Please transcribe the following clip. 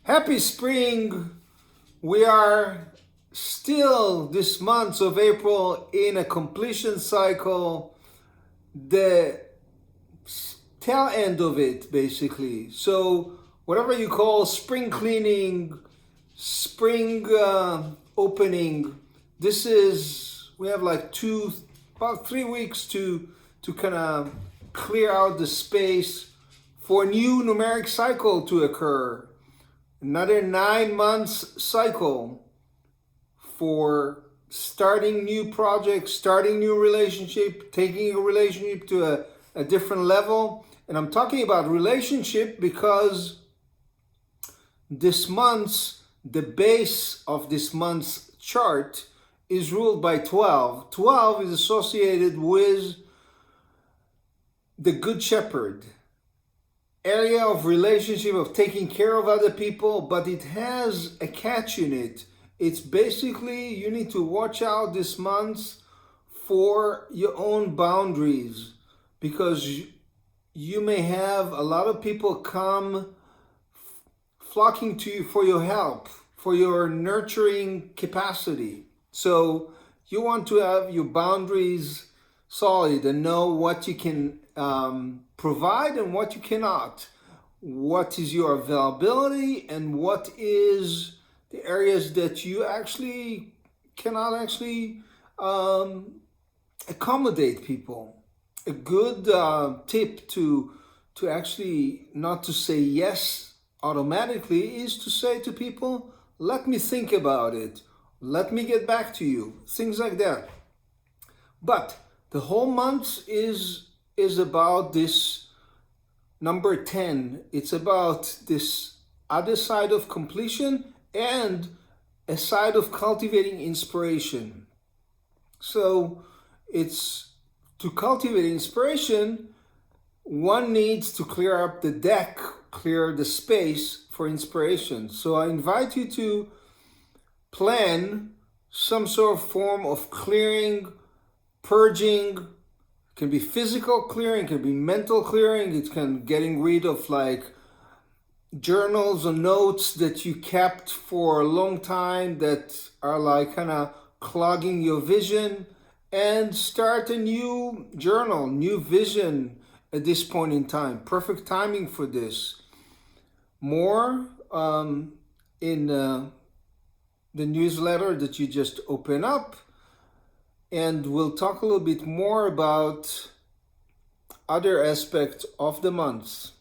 Happy spring! We are still this month of April in a completion cycle, the tail end of it basically. So whatever you call spring cleaning, spring opening, we have like about 3 weeks to kind of clear out the space for a new numeric cycle to occur. Another 9 months cycle for starting new projects, starting new relationship, taking a relationship to a different level. And I'm talking about relationship because the base of this month's chart is ruled by 12. 12 is associated with the Good Shepherd, area of relationship, of taking care of other people, but it has a catch in it. It's basically, you need to watch out this month for your own boundaries, because you may have a lot of people come flocking to you for your help, for your nurturing capacity. So you want to have your boundaries solid and know what you can provide and what you cannot. What is your availability and what is the areas that you actually cannot accommodate people. A good tip to actually not to say yes automatically is to say to people, let me think about it, let me get back to you, things like that. But the whole month is about this number 10. It's about this other side of completion and a side of cultivating inspiration. So it's to cultivate inspiration, one needs to clear up the deck, clear the space for inspiration. So I invite you to plan some sort of form of clearing, purging. It can be physical clearing, it can be mental clearing, it can getting rid of like journals or notes that you kept for a long time that are like kind of clogging your vision, and start a new journal, new vision at this point in time. Perfect timing for this. More in the newsletter that you just open up, and we'll talk a little bit more about other aspects of the months.